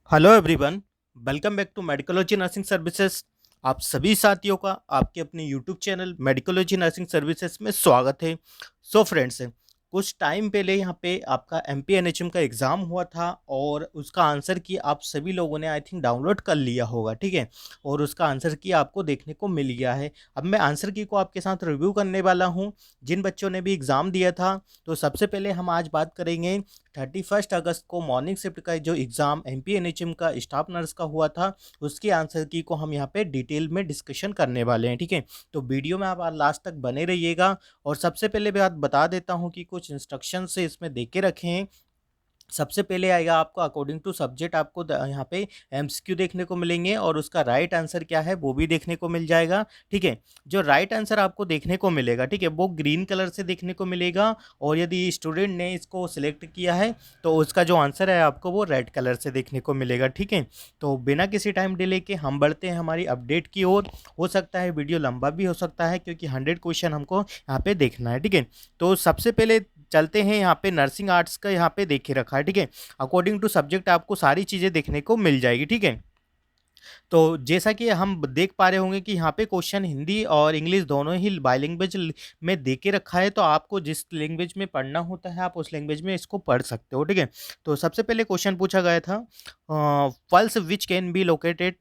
Hello everyone. Welcome back to Medicology nursing services. आप सभी साथियों का आपके अपने YouTube channel Medicology nursing services में स्वागत है। सो फ्रेंड्स, कुछ टाइम पहले यहाँ पे आपका एमपीएनएचएम का एग्ज़ाम हुआ था और उसका आंसर की आप सभी लोगों ने आई थिंक डाउनलोड कर लिया होगा, ठीक है। और उसका आंसर की आपको देखने को मिल गया है। अब मैं आंसर की को आपके साथ रिव्यू करने वाला हूँ, जिन बच्चों ने भी एग्ज़ाम दिया था। तो सबसे पहले हम आज बात करेंगे 31 अगस्त को मॉर्निंग शिफ्ट का जो एग्ज़ाम एमपीएनएचएम का स्टाफ नर्स का हुआ था, उसके आंसर की को हम यहाँ पे डिटेल में डिस्कशन करने वाले हैं, ठीक है। तो वीडियो में आप लास्ट तक बने रहिएगा। और सबसे पहले बात बता देता हूँ कि कुछ इंस्ट्रक्शन से इसमें दे के रखे हैं। सबसे पहले आएगा आपको अकॉर्डिंग टू सब्जेक्ट, आपको यहाँ पे एमसीक्यू देखने को मिलेंगे और उसका राइट आंसर क्या है वो भी देखने को मिल जाएगा, ठीक है। जो राइट आंसर आपको देखने को मिलेगा, ठीक है, वो ग्रीन कलर से देखने को मिलेगा। और यदि स्टूडेंट ने इसको सिलेक्ट किया है तो उसका जो आंसर है आपको वो रेड कलर से देखने को मिलेगा, ठीक है। तो बिना किसी टाइम डिले के हम बढ़ते हैं हमारी अपडेट की ओर। हो सकता है वीडियो लंबा भी हो सकता है क्योंकि 100 क्वेश्चन हमको यहाँ पे देखना है, ठीक है। तो सबसे पहले चलते हैं यहाँ पे नर्सिंग आर्ट्स का, यहाँ पे देखे रखा है, ठीक है। अकॉर्डिंग टू सब्जेक्ट आपको सारी चीज़ें देखने को मिल जाएगी, ठीक है। तो जैसा कि हम देख पा रहे होंगे कि यहाँ पे क्वेश्चन हिंदी और इंग्लिश दोनों ही बाइलिंग्वेज में दे के रखा है। तो आपको जिस लैंग्वेज में पढ़ना होता है आप उस लैंग्वेज में इसको पढ़ सकते हो, ठीक है। तो सबसे पहले क्वेश्चन पूछा गया था, pulse which can be located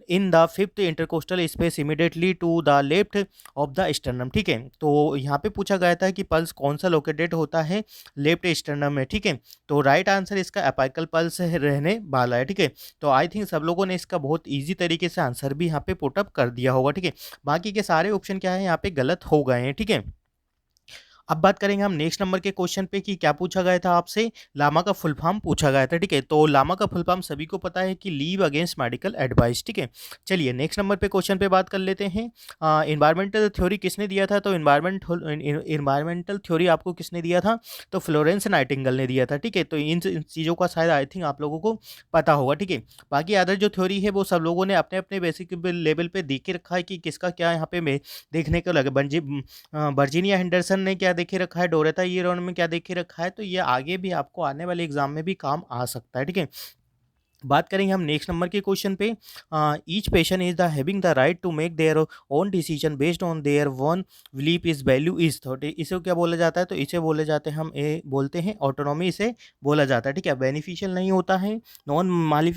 in the fifth intercostal space immediately to the left of the sternum, ठीक है। तो यहाँ पे पूछा गया था कि पल्स कौन सा लोकेटेड होता है लेफ्ट स्टर्नम में, ठीक है। तो राइट आंसर इसका एपाइकल पल्स रहने वाला है, ठीक है। तो आई थिंक सब लोगों ने इसका बहुत ईजी तरीके से आंसर भी यहाँ पे पुटअप कर दिया होगा, ठीक है। बाकी के सारे ऑप्शन क्या है यहाँ पे गलत हो गए हैं, ठीक है। अब बात करेंगे हम नेक्स्ट नंबर के क्वेश्चन पे कि क्या पूछा गया था आपसे, लामा का फुल फॉर्म पूछा गया था, ठीक है। तो लामा का फुल फॉर्म सभी को पता है कि लीव अगेंस्ट मेडिकल एडवाइस, ठीक है। चलिए नेक्स्ट नंबर पे क्वेश्चन पे बात कर लेते हैं। इन्वायरमेंटल थ्योरी किसने दिया था, तो इन्वायरमेंटल थ्योरी आपको किसने दिया था, तो फ्लोरेंस नाइटिंगेल ने दिया था, ठीक है। तो इन चीज़ों का शायद आई थिंक आप लोगों को पता होगा, ठीक है। बाकी अदर जो थ्योरी है वो सब लोगों ने अपने अपने बेसिक लेवल पे देख के रखा है कि किसका क्या यहाँ पे देखने को लगे। वर्जीनिया हेंडरसन ने क्या देखे रखा है, डोरेथा ईरोन में क्या देखे रखा है, तो ये आगे भी आपको आने वाले एग्जाम में भी काम आ सकता है, ठीक है। बात करेंगे हम नेक्स्ट नंबर के क्वेश्चन पे, each patient is the having the right to make their own decision based on their one belief is value is thought, इसे क्या बोला जाता है, तो इसे बोले जाते हैं हम बोलते हैं ऑटोनॉमी, इसे बोला जाता है, ठीक है। बेनिफिशियल नहीं होता है, नॉन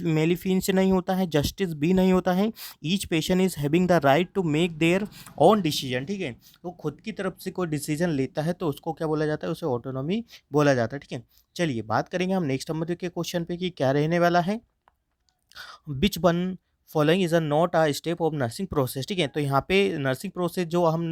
मेलिफिंस नहीं होता है, जस्टिस भी नहीं होता है। Each patient is having the right to make their own decision, ठीक है। तो खुद की तरफ से कोई डिसीजन लेता है तो उसको क्या बोला जाता है, उसे ऑटोनॉमी बोला जाता है, ठीक है। चलिए बात करेंगे हम नेक्स्ट नंबर के क्वेश्चन पे कि क्या रहने वाला है, which one following is a not a step of nursing process, ठीक है। तो यहाँ पे नर्सिंग प्रोसेस जो हम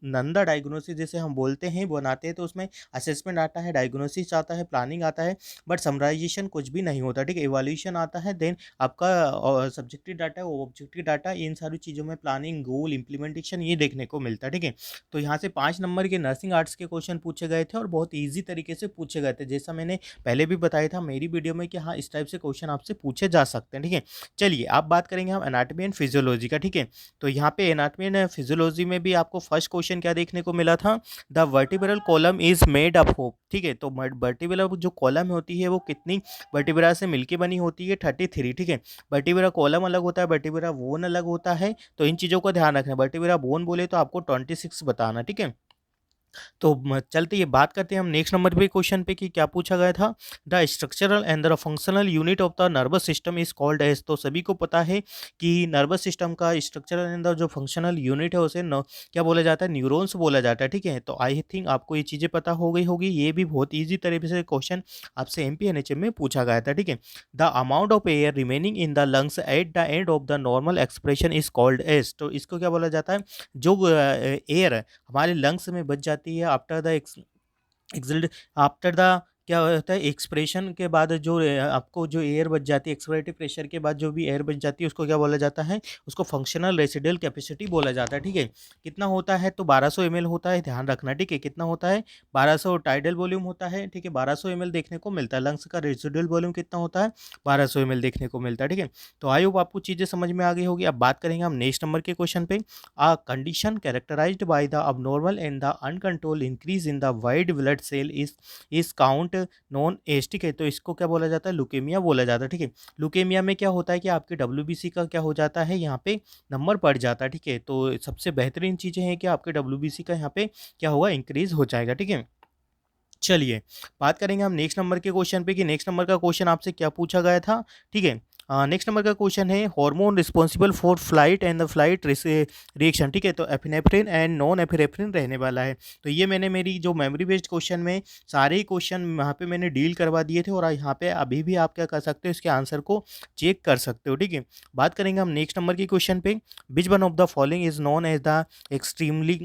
नंदा डायग्नोसिस जैसे हम बोलते हैं बनाते हैं, तो उसमें असेसमेंट आता है, डायग्नोसिस आता है, प्लानिंग आता है, बट समराइजेशन कुछ भी नहीं होता, ठीक है। इवैल्यूएशन आता है, देन आपका सब्जेक्टिव डाटा ऑब्जेक्टिव डाटा, इन सारी चीज़ों में प्लानिंग गोल इम्प्लीमेंटेशन ये देखने को मिलता है, ठीक है। तो यहाँ से 5 नंबर के नर्सिंग आर्ट्स के क्वेश्चन पूछे गए थे और बहुत ईजी तरीके से पूछे गए थे, जैसा मैंने पहले भी बताया था मेरी वीडियो में कि हाँ इस टाइप से क्वेश्चन आपसे पूछे जा सकते हैं, ठीक है। चलिए अब बात करेंगे हम एनाटॉमी एंड फिजियोलॉजी का, ठीक है। तो यहाँ पे एनाटॉमी एंड फिजियोलॉजी में भी आपको फर्स्ट क्वेश्चन क्या देखने को मिला था, the vertebral column is made up of, ठीक है। तो वर्टिब्रल जो कॉलम होती है वो कितनी वर्टिब्रा से मिलके बनी होती है, 33, ठीक है। वर्टिब्रा कॉलम अलग होता है, वर्टिब्रा बोन अलग होता है, तो इन चीज़ों का ध्यान रखना। वर्टिब्रा बोन बोले तो आपको 26 बताना, ठीक है। तो चलते ये बात करते हैं हम नेक्स्ट नंबर पे क्वेश्चन पे कि क्या पूछा गया था, the structural and the functional unit of the nervous system is called as. तो सभी को पता है कि नर्वस सिस्टम का स्ट्रक्चरल एंड द जो फंक्शनल यूनिट है उसे क्या बोला जाता है, न्यूरॉन्स बोला जाता है, ठीक है। तो आई थिंक आपको ये चीज़ें पता हो गई होगी, ये भी बहुत ईजी तरीके से क्वेश्चन आपसे एमपीएनएचएम में पूछा गया था, ठीक है। The amount of air remaining in the lungs at the end of the normal expression is called as. तो इसको क्या बोला जाता है, जो एयर हमारे लंग्स में बच जाती है आफ्टर द एक्सल्ड आफ्टर द क्या होता है, एक्सप्रेशन के बाद जो आपको जो एयर बच जाती है, एक्सपिरेटरी प्रेशर के बाद जो भी एयर बच जाती है उसको क्या बोला जाता है, उसको फंक्शनल रेसिडुअल कैपेसिटी बोला जाता है, ठीक है। कितना होता है, तो 1200 ml होता है, ध्यान रखना, ठीक है। कितना होता है, 1200 टाइडल वॉल्यूम होता है, ठीक है। 1200 ml देखने को मिलता है। लंग्स का रेसिडुअल वॉल्यूम कितना होता है, 1200 ml देखने को मिलता है, ठीक है। तो आई होप आपको चीज़ें समझ में आ गई होगी। अब बात करेंगे हम नेक्स्ट नंबर के क्वेश्चन पे, a condition characterized by the abnormal and the uncontrolled increase in the white blood cell is count known as, ठीक है, तो इसको क्या बोला जाता है, ल्यूकेमिया बोला जाता है, ठीक है। ल्यूकेमिया में क्या होता है कि आपके डब्ल्यूबीसी का क्या हो जाता है, यहाँ पे नंबर बढ़ जाता है, ठीक है। तो सबसे बेहतरीन चीज़ें हैं कि आपके डब्ल्यूबीसी का यहाँ पे क्या होगा, इंक्रीज हो जाएगा, ठीक है। चलिए, बात करेंगे हम नेक्स्ट नंबर के क्वेश्चन पे कि नेक्स्ट नंबर का क्वेश्चन आपसे क्या पूछा गया था, ठीक है। नेक्स्ट नंबर का क्वेश्चन है hormone responsible for flight and the flight reaction, ठीक है, तो एपिनेफ्रिन एंड नॉन एपिनेफ्रिन रहने वाला है। तो ये मैंने मेरी जो मेमोरी बेस्ड क्वेश्चन में सारे ही क्वेश्चन वहाँ पे मैंने डील करवा दिए थे, और यहाँ पे अभी भी आप क्या कर सकते हो, इसके आंसर को चेक कर सकते हो, ठीक है। बात करेंगे हम नेक्स्ट नंबर के क्वेश्चन पे, which one of the following is known as the extremely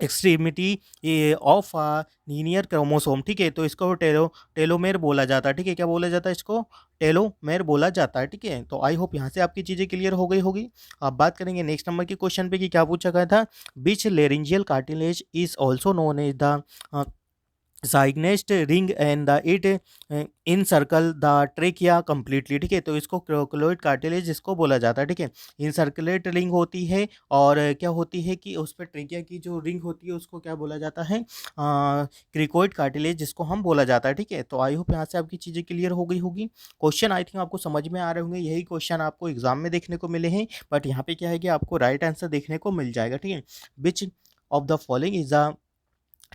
extremity of linear chromosome, ठीक है, तो इसको टेलोमेर बोला जाता है, ठीक है। क्या बोला जाता है इसको, टेलोमेर बोला जाता है, ठीक है। तो आई होप यहाँ से आपकी चीज़ें क्लियर हो गई होगी। अब बात करेंगे नेक्स्ट नंबर के क्वेश्चन पे कि क्या पूछा गया था, which laryngeal cartilage is also known as the signet ring and the it encircle the trachea completely, ठीक है, तो इसको क्रोकोलोइड कार्टिलेज जिसको बोला जाता है, ठीक है। इन सर्कुलेट रिंग होती है, और क्या होती है कि उस पर ट्रेकिया की जो रिंग होती है उसको क्या बोला जाता है, क्रिकोइड कार्टिलेज जिसको हम बोला जाता है, ठीक है। तो आई होप यहाँ से आपकी चीज़ें क्लियर हो गई होगी। क्वेश्चन आई थिंक आपको समझ में आ रहे होंगे, यही क्वेश्चन आपको एग्जाम में देखने को मिले हैं, बट यहाँ पे क्या है कि आपको राइट आंसर देखने को मिल जाएगा, ठीक है। Which of the following is the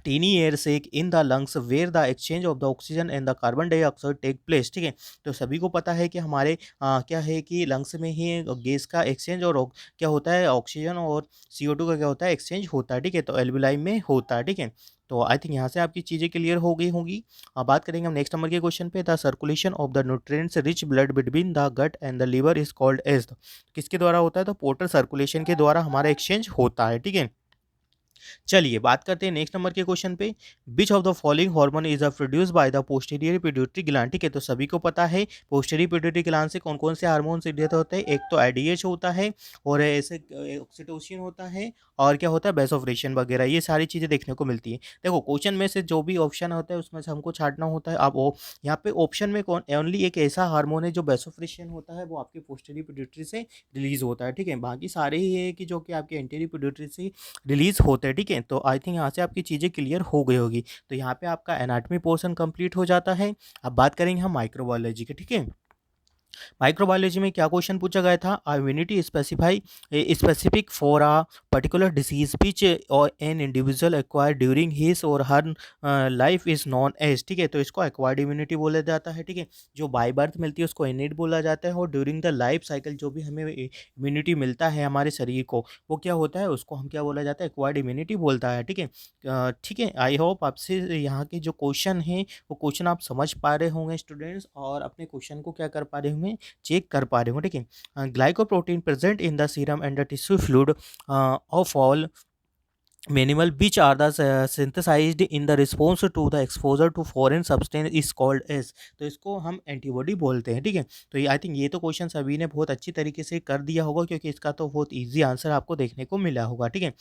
tiny air sac in the lungs where the exchange of the oxygen and the carbon dioxide take place, ठीक है। तो सभी को पता है कि हमारे क्या है कि लंग्स में ही गैस का एक्सचेंज और क्या होता है, ऑक्सीजन और CO2 का क्या होता है, एक्सचेंज होता है, ठीक है, तो एल्विलाई में होता है, ठीक है। तो आई थिंक यहाँ से आपकी चीज़ें क्लियर हो गई होंगी। अब बात करेंगे हम नेक्स्ट नंबर के क्वेश्चन पे, the circulation of the nutrients rich blood between the gut and the liver is called as, किसके द्वारा होता है, तो पोर्टल सर्कुलेशन के द्वारा हमारा एक्सचेंज होता है, ठीक है। चलिए बात करते हैं नेक्स्ट नंबर के क्वेश्चन पे, विच of the following hormone is produce by the posterior pituitary gland, ठीक है, तो सभी को पता है पोस्टीरियर पिट्यूटरी ग्लैंड से कौन कौन से हार्मोन सिक्रिएट होते हैं, एक तो ADH होता है, और ऐसे ऑक्सीटोसिन होता है, और क्या होता है, वैसोप्रेसिन वगैरह, ये सारी चीज़ें देखने को मिलती है। देखो क्वेश्चन में से जो भी ऑप्शन होता है उसमें से हमको छांटना होता है। अब यहाँ पे ऑप्शन में कौन ओनली एक ऐसा हार्मोन है जो वैसोप्रेसिन होता है, वो आपके पोस्टीरियर पिट्यूटरी से रिलीज होता है, ठीक है। बाकी सारे ही है कि जो कि आपके एंटीरियर पिट्यूटरी से रिलीज होते हैं, ठीक है। तो आई थिंक यहाँ से आपकी चीज़ें क्लियर हो गई होगी। तो यहाँ पे आपका एनाटॉमी पोर्शन कंप्लीट हो जाता है। अब बात करेंगे हम माइक्रोबायोलॉजी के, ठीक है। माइक्रोबायोलॉजी में क्या क्वेश्चन पूछा गया था, immunity specify specific for a particular disease which or an individual acquire during his or her life is known as, ठीक है, तो इसको एक्वायर्ड इम्यूनिटी बोला जाता है, ठीक है। जो बाय बर्थ मिलती है उसको इनेट बोला जाता है, और ड्यूरिंग द लाइफ साइकिल जो भी हमें इम्यूनिटी मिलता है हमारे शरीर को, वो क्या होता है, उसको हम क्या बोला जाता है, एक्वायर्ड इम्यूनिटी बोलता है, ठीक है। ठीक है, आई होप आपसे यहाँ के जो क्वेश्चन हैं वो क्वेश्चन आप समझ पा रहे होंगे स्टूडेंट्स, और अपने क्वेश्चन को क्या कर पा रहे होंगे, चेक कर पा रहे हो, ठीक है। Glycoprotein present in the serum and the tissue fluid of all minimal which are the synthesised in the response to the exposure to foreign substance is called as, तो इसको हम एंटीबॉडी बोलते हैं, ठीक है। तो ये आई थिंक ये तो क्वेश्चन सभी ने बहुत अच्छी तरीके से कर दिया होगा, क्योंकि इसका तो बहुत इजी आंसर आपको देखने को मिला होगा, ठीक है।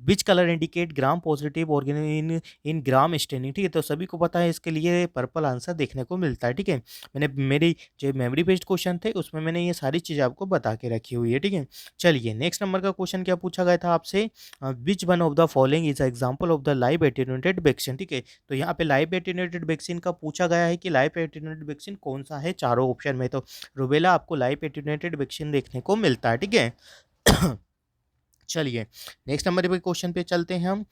Which colour indicate gram positive organism in gram staining, ठीक है, तो सभी को पता है इसके लिए पर्पल आंसर देखने को मिलता है, ठीक है। मैंने मेरी जो मेमोरी बेस्ड क्वेश्चन थे उसमें मैंने ये सारी चीज़ें आपको बता के रखी हुई है, ठीक है। चलिए नेक्स्ट नंबर का क्वेश्चन क्या पूछा गया था आपसे, विच one of the following is example of the live attenuated vaccine, ठीक है। तो यहाँ पे लाइव एटेन्यूएटेड वैक्सीन का पूछा गया है कि लाइव एटेन्यूएटेड वैक्सीन कौन सा है, चारों ऑप्शन में तो रूबेला आपको लाइव एटेन्यूएटेड वैक्सीन देखने को मिलता है, ठीक है। चलिए नेक्स्ट नंबर पे क्वेश्चन पे चलते हैं हम,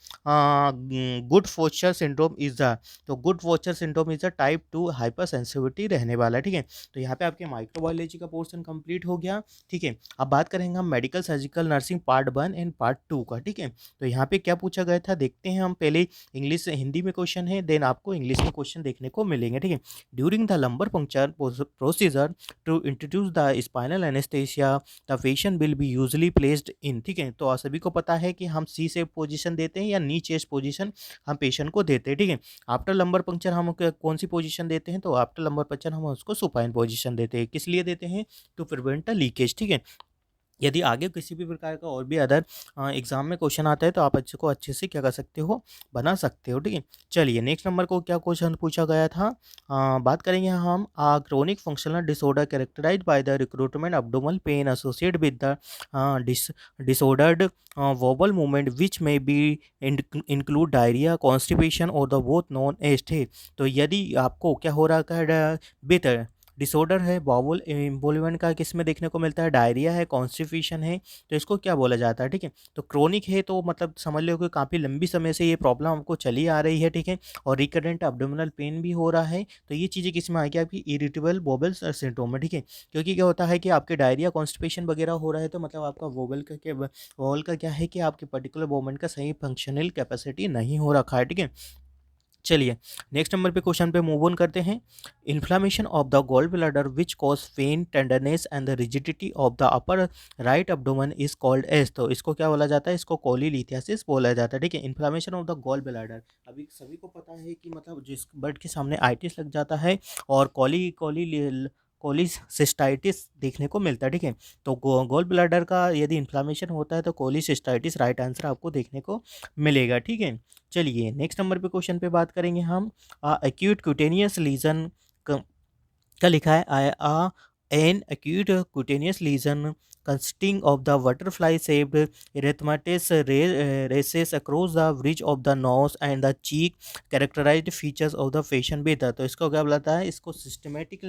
Goodpasture syndrome is the, तो Goodpasture syndrome is the type 2 hypersensitivity रहने वाला है, ठीक है। तो यहाँ पे आपके माइक्रोबायोलॉजी का पोर्शन कंप्लीट हो गया, ठीक है। अब बात करेंगे हम medical surgical nursing part 1 and part 2 का, ठीक है। तो यहाँ पे क्या पूछा गया था देखते हैं हम, पहले इंग्लिश हिंदी में क्वेश्चन है, देन आपको इंग्लिश में क्वेश्चन देखने को मिलेंगे, ठीक है। During the lumbar puncture procedure to introduce the spinal anaesthesia the patient will be usually placed in, ठीक है। तो सभी को पता है कि हम सी से पोजीशन देते हैं या नी चेस्ट पोजीशन हम पेशेंट को देते हैं, ठीक है। आफ्टर लंबर पंक्चर हम कौन सी पोजीशन देते हैं, तो आफ्टर लंबर पंक्चर हम उसको सुपाइन पोजीशन देते हैं, किस लिए देते हैं, टू प्रिवेंट द लीकेज, ठीक है। यदि आगे किसी भी प्रकार का और भी अदर एग्ज़ाम में क्वेश्चन आता है तो आप इसको अच्छे से क्या कर सकते हो, बना सकते हो, ठीक है। चलिए नेक्स्ट नंबर को क्या क्वेश्चन पूछा गया था, बात करेंगे हम chronic functional disorder characterised by the recruitment abdominal pain associated with the disordered wobble movement which may be include diarrhoea constipation or the both known as है। तो यदि आपको क्या हो रहा है बेहतर डिसऑर्डर है बाउल इम्बोलिवेंट का किस में देखने को मिलता है, डायरिया है, कॉन्स्टिपेशन है, तो इसको क्या बोला जाता है, ठीक है। तो क्रोनिक है तो मतलब समझ लो कि काफ़ी लंबी समय से ये प्रॉब्लम आपको चली आ रही है, ठीक है, और रिकरेंट एब्डोमिनल पेन भी हो रहा है, तो ये चीज़ें किस में आएगी, आपकी इरिटेबल बोबल सिंड्रोम में, ठीक है। क्योंकि क्या होता है कि आपके डायरिया कॉन्स्टिपेशन वगैरह हो रहा है तो मतलब आपका वोबल का क्या है कि आपके पर्टिकुलर मोमेंट का सही फंक्शनल कैपेसिटी नहीं हो रखा है, ठीक है। चलिए नेक्स्ट नंबर पे क्वेश्चन पे मूव ऑन करते हैं। Inflammation of the gall bladder which cause pain tenderness and the rigidity of the upper right abdomen is called as. तो इसको क्या बोला जाता है, इसको कोलीलिथियासिस बोला जाता है, ठीक है। Inflammation of the gall bladder, अभी सभी को पता है कि मतलब जिस बर्ड के सामने आइटिस लग जाता है और कोलिसिस्टाइटिस देखने को मिलता है, ठीक है। तो गॉल ब्लैडर का यदि इन्फ्लामेशन होता है तो कोलिसिस्टाइटिस राइट आंसर आपको देखने को मिलेगा, ठीक है। चलिए नेक्स्ट नंबर पे क्वेश्चन पे बात करेंगे हम। एक्यूट क्यूटेनियस लीजन का लिखा है an acute cutaneous lesion consisting of the butterfly shaped erythematous races across the bridge of the nose and the cheek characterized features of the patient beta। तो इसको क्या बोलता है, इसको सिस्टमेटिक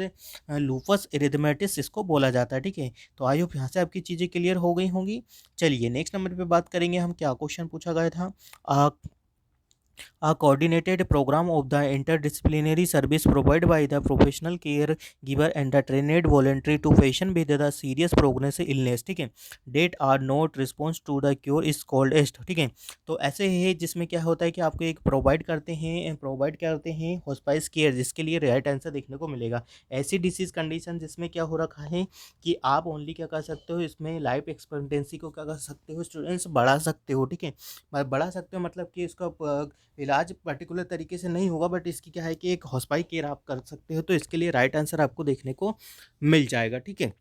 लूपस एरिथमेटिस इसको बोला जाता है, ठीक है। तो आई होप यहाँ से आपकी चीज़ें क्लियर हो गई होंगी। चलिए नेक्स्ट नंबर पे बात करेंगे हम, क्या क्वेश्चन पूछा गया था। A coordinated program of the interdisciplinary service provided by the professional care giver and the trained voluntary to patient with the serious progressive illness, ठीक है। That are not response to the cure is called as, ठीक है। तो ऐसे है जिसमें क्या होता है कि आपको एक प्रोवाइड करते हैं हॉस्पिस केयर, जिसके लिए राइट आंसर देखने को मिलेगा। ऐसी डिसीज कंडीशन जिसमें क्या हो रखा है कि आप ओनली क्या कर सकते हो, इसमें लाइफ एक्सपेक्टेंसी को क्या कर सकते हो, स्टूडेंट्स बढ़ा सकते हो, ठीक है। बढ़ा सकते हो मतलब कि इसका इलाज पर्टिकुलर तरीके से नहीं होगा, बट इसकी क्या है कि एक हॉस्पाई केयर आप कर सकते हो, तो इसके लिए राइट आंसर आपको देखने को मिल जाएगा, ठीक है।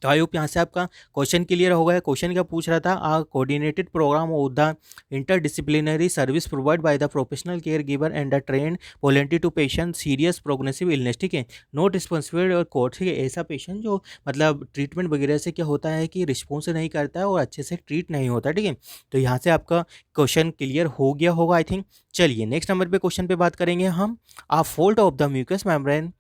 तो आई होप यहाँ से आपका क्वेश्चन क्लियर हो गया। क्वेश्चन क्या पूछ रहा था, coordinated programme of the interdisciplinary service provide by the professional care giver and the train volunteer to patient serious progressive illness, ठीक है। नॉट रिस्पॉन्सिबल और कोर्ट, ठीक है। ऐसा पेशेंट जो मतलब ट्रीटमेंट वगैरह से क्या होता है कि रिस्पॉन्स नहीं करता है और अच्छे से ट्रीट नहीं होता, ठीक है। तो यहाँ से आपका क्वेश्चन क्लियर हो गया होगा आई थिंक। चलिए नेक्स्ट नंबर पे क्वेश्चन पे बात करेंगे हम। Fold of the mucous membrane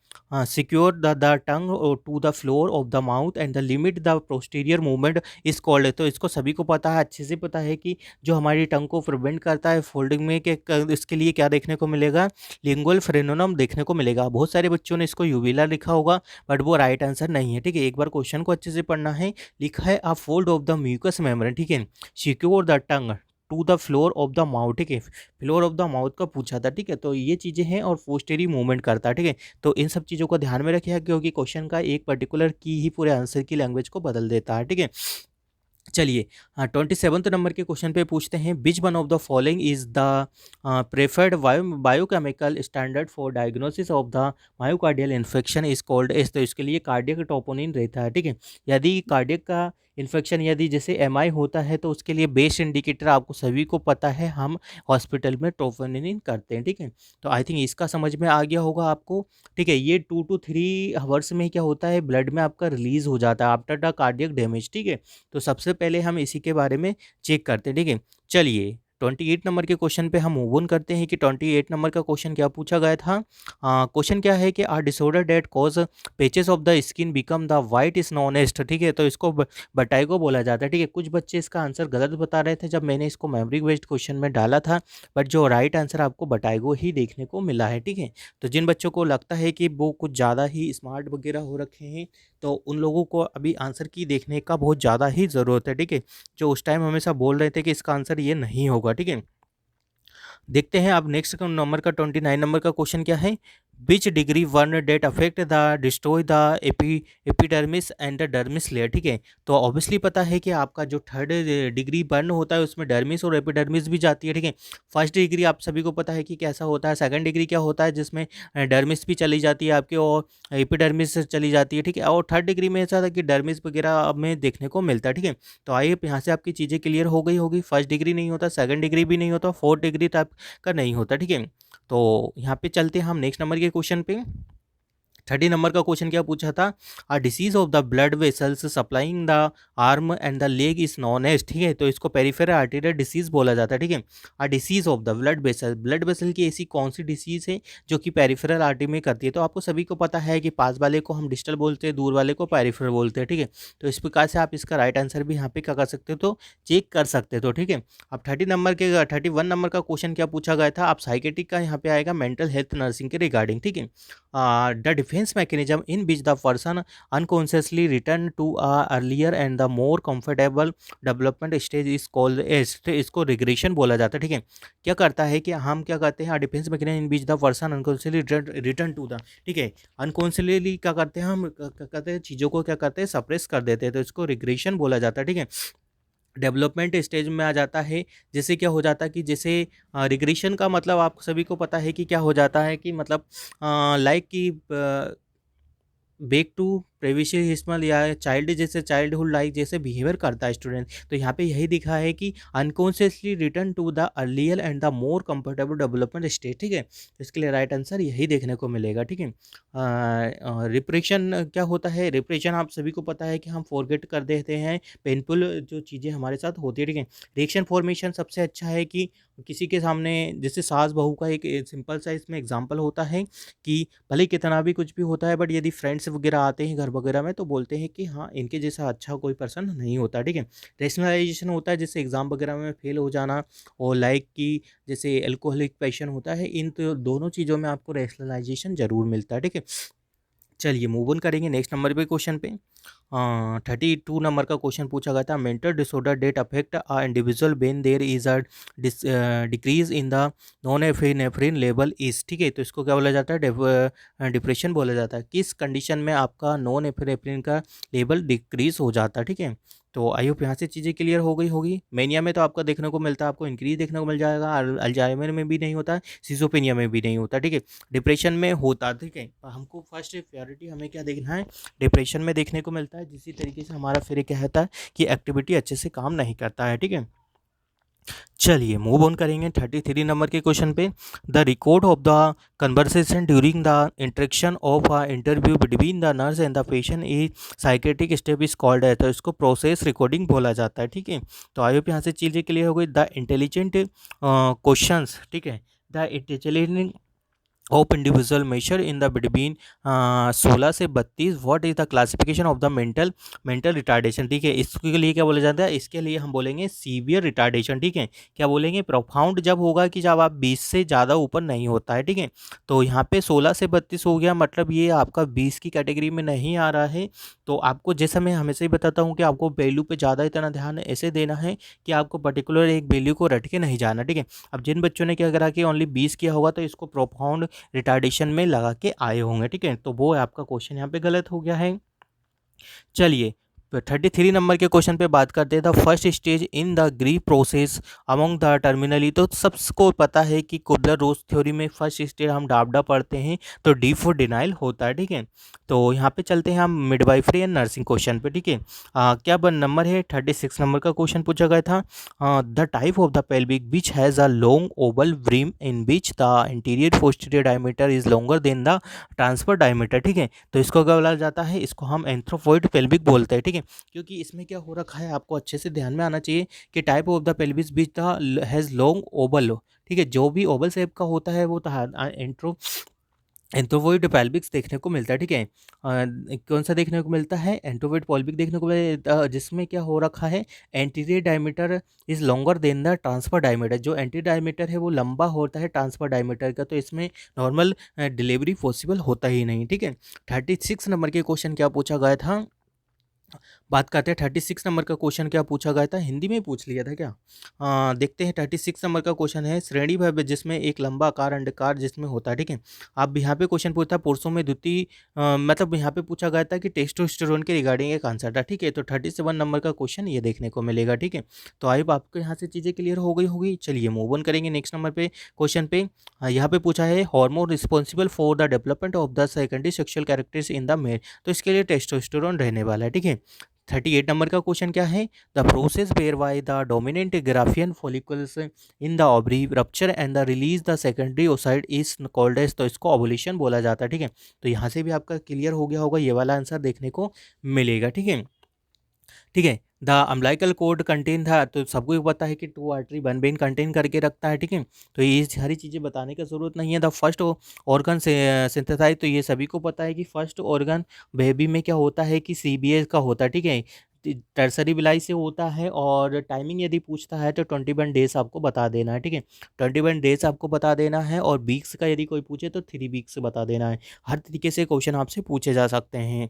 secure the tongue to the floor of the mouth and the limit the posterior movement is called। तो इसको सभी को पता है, अच्छे से पता है कि जो हमारी टंग को प्रिवेंट करता है फोल्डिंग में के इसके लिए क्या देखने को मिलेगा, लिंगुअल फ्रेनोनम देखने को मिलेगा। बहुत सारे बच्चों ने इसको यूविला लिखा होगा बट वो राइट आंसर नहीं है, ठीक है। एक बार क्वेश्चन को अच्छे से पढ़ना है। लिखा है a fold of the mucous membrane, ठीक है, secure the tongue to the floor of the mouth, ठीक है। फ्लोर ऑफ द माउथ का पूछा था, ठीक है। तो ये चीज़ें हैं और पोस्टेरी मूवमेंट करता है, ठीक है। तो इन सब चीज़ों को ध्यान में रखिएगा क्योंकि क्वेश्चन का एक पर्टिकुलर की ही पूरे आंसर की लैंग्वेज को बदल देता है, ठीक है। चलिए 27th नंबर के क्वेश्चन पे पूछते हैं। विच one of the following is the preferred biochemical standard for diagnosis of the myocardial infection is called S. तो इसके लिए कार्डियक टोपोनिन रहता है, ठीक है। यदि कार्डियक का इन्फेक्शन यदि जैसे एमआई होता है तो उसके लिए बेस्ट इंडिकेटर आपको सभी को पता है, हम हॉस्पिटल में ट्रोपोनिन करते हैं, ठीक है। तो आई थिंक इसका समझ में आ गया होगा आपको, ठीक है। ये 2 to 3 आवर्स में क्या होता है, ब्लड में आपका रिलीज हो जाता है आफ्टर द कार्डियक डैमेज, ठीक है। तो सबसे पहले हम इसी के बारे में चेक करते हैं, ठीक है। चलिए 28 नंबर के क्वेश्चन पे हम मूव ऑन करते हैं कि 28 नंबर का क्वेश्चन क्या पूछा गया था। क्वेश्चन क्या है कि disorder that cause patches of the skin become the white is known as, ठीक है। तो इसको बटाइगो बोला जाता है, ठीक है। कुछ बच्चे इसका आंसर गलत बता रहे थे जब मैंने इसको मेमोरी बेस्ड क्वेश्चन में डाला था, बट जो राइट आंसर आपको बटाइगो ही देखने को मिला है, ठीक है। तो जिन बच्चों को लगता है कि वो कुछ ज़्यादा ही स्मार्ट वगैरह हो रखे हैं तो उन लोगों को अभी आंसर की देखने का बहुत ज़्यादा ही ज़रूरत है, ठीक है। जो उस टाइम हमेशा बोल रहे थे कि इसका आंसर ये नहीं होगा, ठीक है। देखते हैं अब नेक्स्ट नंबर का 29 नंबर का क्वेश्चन क्या है। Which degree burn that affect the destroy the epidermis and the dermis layer. ठीक है, तो ऑब्वियसली पता है कि आपका जो थर्ड डिग्री बर्न होता है उसमें डर्मिस और एपिडर्मिस भी जाती है। ठीक है, फर्स्ट डिग्री आप सभी को पता है कि कैसा होता है, सेकंड डिग्री क्या होता है जिसमें डर्मिस भी चली जाती है आपकी और एपिडर्मिस चली जाती है। ठीक है, और थर्ड डिग्री में ऐसा था कि डर्मिस वगैरह में देखने को मिलता है। ठीक है, तो आइए यहाँ से आपकी चीज़ें क्लियर हो गई होगी। फर्स्ट डिग्री नहीं होता, सेकंड डिग्री भी नहीं होता, फोर्थ डिग्री टाइप का नहीं होता। ठीक है, तो यहाँ पे चलते हैं हम नेक्स्ट नंबर के क्वेश्चन पे। 30 नंबर का क्वेश्चन क्या पूछा था, a disease of the blood vessels supplying the arm and the leg is known as. ठीक है, तो इसको पेरिफेरल आर्टेरियल डिसीज बोला जाता है। ठीक है, अ disease of the blood vessel की ऐसी कौन सी डिसीज है जो कि पेरिफेरल आर्टरी में करती है। तो आपको सभी को पता है कि पास वाले को हम डिस्टल बोलते हैं, दूर वाले को पेरिफेरल बोलते हैं। ठीक है, तो इस प्रकार से आप इसका राइट आंसर भी यहाँ पे क्या कर सकते हो, तो चेक कर सकते हो। ठीक है, अब 31 नंबर का क्वेश्चन क्या पूछा गया था, आप साइकेट्रिक का यहाँ पे आएगा मेंटल हेल्थ नर्सिंग के रिगार्डिंग। ठीक है, the defense mechanism in which the person unconsciously return to a earlier and the more comfortable development stage is called as, तो इसको रिग्रेशन बोला जाता है। ठीक है, क्या करता है कि हम क्या करते हैं, defence mechanism in which the person unconsciously return to the, ठीक है, अनकॉन्शियसली क्या करते हैं हम, करते हैं चीज़ों को क्या करते हैं, सप्रेस कर देते हैं, तो इसको रिग्रेशन बोला जाता है। ठीक है, डेवलपमेंट स्टेज में आ जाता है। जैसे क्या हो जाता है कि जैसे रिग्रेशन का मतलब आप सभी को पता है कि क्या हो जाता है कि मतलब लाइक कि बैक टू प्रीवियस हिस्मल या चाइल्ड जैसे चाइल्डहुड लाइक जैसे बिहेवियर करता है स्टूडेंट। तो यहाँ पे यही दिखा है कि unconsciously return to the earlier and the more comfortable development stage. ठीक है, तो इसके लिए राइट आंसर यही देखने को मिलेगा। ठीक है, रिप्रेशन क्या होता है, रिप्रेशन आप सभी को पता है कि हम फॉरगेट कर देते हैं पेनफुल जो चीज़ें हमारे साथ होती है। ठीक है, रिएक्शन फॉर्मेशन सबसे अच्छा है कि किसी के सामने, जैसे सास बहू का एक सिंपल सा इसमें एग्जाम्पल होता है कि भले कितना भी कुछ भी होता है बट यदि फ्रेंड्स वगैरह आते हैं घर वगैरह में तो बोलते हैं कि हाँ इनके जैसा अच्छा कोई पर्सन नहीं होता। ठीक है, रेशनलाइजेशन होता है जैसे एग्जाम वगैरह में फेल हो जाना, और लाइक कि जैसे एल्कोहलिक पेशेंट होता है, इन तो दोनों चीज़ों में आपको रेशनलाइजेशन जरूर मिलता है। ठीक है, चलिए मूव ऑन करेंगे नेक्स्ट नंबर पे क्वेश्चन पे। 32 नंबर का क्वेश्चन पूछा गया था, mental disorder that affect a individual when there is a decrease in the non epinephrine level is. ठीक है, तो इसको क्या बोला जाता है, डिप्रेशन बोला जाता है। किस कंडीशन में आपका नॉन एफिनेफ्रिन का लेवल डिक्रीज हो जाता है। ठीक है, तो आई होप यहाँ से चीज़ें क्लियर हो गई होगी। मेनिया में तो आपका देखने को मिलता है, आपको इंक्रीज देखने को मिल जाएगा, अल्जाइमर में भी नहीं होता, सिजोपेनिया में भी नहीं होता। ठीक है, डिप्रेशन में होता। ठीक है, हमको फर्स्ट प्रायोरिटी हमें क्या देखना है, डिप्रेशन में देखने को मिलता है, जिसी तरीके से हमारा फिर क्या कहता है कि एक्टिविटी अच्छे से काम नहीं करता है। ठीक है, चलिए मूव ऑन करेंगे 33 नंबर के क्वेश्चन पे। The record of the conversation during the interaction of a interview between the nurse and the patient is psychiatric step is called है, तो इसको प्रोसेस रिकॉर्डिंग बोला जाता है। ठीक है, तो आई होप यहाँ से चीज़ें क्लियर हो गई। द इंटेलिजेंट क्वेश्चंस, ठीक है, the intelligent of individual measure in the between 16 से 32, what is the classification of the mental retardation. ठीक है, इसके लिए क्या बोला जाता है, इसके लिए हम बोलेंगे सीवियर रिटार्डेशन। ठीक है, क्या बोलेंगे, प्रोफाउंड जब होगा कि जब आप 20 से ज़्यादा ऊपर नहीं होता है। ठीक है, तो यहाँ पे 16 से 32 हो गया, मतलब ये आपका 20 की कैटेगरी में नहीं आ रहा है। तो आपको जैसा मैं हमेशा ही बताता हूँ कि आपको वैल्यू पे ज़्यादा इतना ध्यान ऐसे देना है कि आपको पर्टिकुलर एक वैल्यू को रट के नहीं जाना। ठीक है, अब जिन बच्चों ने क्या करा कि ओनली 20 किया होगा तो इसको प्रोफाउंड रिटार्डेशन में लगा के आए होंगे। ठीक है, तो वो आपका क्वेश्चन यहाँ पे गलत हो गया है। चलिए 33 नंबर के क्वेश्चन पे बात करते हैं, the first stage in the grief process among the terminally. तो सबको पता है कि कुबलर रोज थ्योरी में फर्स्ट स्टेज हम डाबडा पढ़ते हैं तो डी फॉर डिनाइल होता है। ठीक है, तो यहाँ पे चलते हैं हम मिडवाइफरी एंड नर्सिंग क्वेश्चन पे। ठीक है, क्या नंबर है 36 नंबर का क्वेश्चन पूछा गया था, the type of the pelvic which has a long oval brim in which the interior posterior diameter is longer than the transfer diameter. ठीक है, तो इसको क्या बोला जाता है, इसको हम एंथ्रोपॉइड पेल्विक बोलते हैं। ठीक है, क्योंकि इसमें क्या हो रखा है आपको अच्छे से ध्यान में आना चाहिए कि type of the pelvis which the has long Oval. ठीक है, जो भी ओवल शेप का होता है वो एंथ्रोपॉइड पेल्विक्स देखने को मिलता है। ठीक है, कौन सा देखने को मिलता है, एंथ्रोपॉइड पेल्विक देखने को मिलता है, जिसमें क्या हो रखा है, anterior diameter is longer than the transfer diameter. जो एंटीरियर डायमीटर है वो लंबा होता है ट्रांसफर डायमीटर का, तो इसमें नॉर्मल डिलीवरी पॉसिबल होता ही नहीं। ठीक है, 36 नंबर के क्वेश्चन क्या पूछा गया था, बात करते हैं 36 नंबर का क्वेश्चन क्या पूछा गया था, हिंदी में ही पूछ लिया था क्या? देखते हैं 36 नंबर का क्वेश्चन है, श्रेणी भव जिसमें एक लंबा आकार अंडाकार जिसमें होता है, ठीक है। अब यहाँ पे क्वेश्चन पूछता है पुरुषों में द्वितीय मतलब यहाँ पे पूछा गया था कि टेस्टोस्टेरोन के रिगार्डिंग एक आंसर था, ठीक है। तो 37 नंबर का क्वेश्चन ये देखने को मिलेगा, ठीक है। तो आई होप आपको यहाँ से चीज़ें क्लियर हो गई होगी। चलिए मूव ऑन करेंगे नेक्स्ट नंबर पे क्वेश्चन पे। यहाँ पे पूछा है hormone responsible for the development of the secondary sexual characters in the male, तो इसके लिए टेस्टोस्टेरोन रहने वाला है, ठीक है। 38 नंबर का क्वेश्चन क्या है, the process where by the dominant graafian follicles in the ovary rupture and the release the secondary oocyte is called as, तो इसको ओवुलेशन बोला जाता है, ठीक है। तो यहाँ से भी आपका क्लियर हो गया होगा, ये वाला आंसर देखने को मिलेगा, ठीक है। ठीक है, द अम्बिलिकल कोड कंटेन था, तो सबको पता है कि two artery one vein contain करके रखता है, ठीक है। तो ये सारी चीज़ें बताने की ज़रूरत नहीं है। द फर्स्ट ऑर्गन से सिंथेसाइज, तो ये सभी को पता है कि फर्स्ट ऑर्गन बेबी में क्या होता है कि CBA का होता है, ठीक है। टर्सरी बिलाई से होता है, और टाइमिंग यदि पूछता है तो 21 डेज आपको बता देना है, ठीक है। 21 डेज आपको बता देना है, और वीक्स का यदि कोई पूछे तो 3 वीक्स बता देना है। हर तरीके से क्वेश्चन आपसे पूछे जा सकते हैं।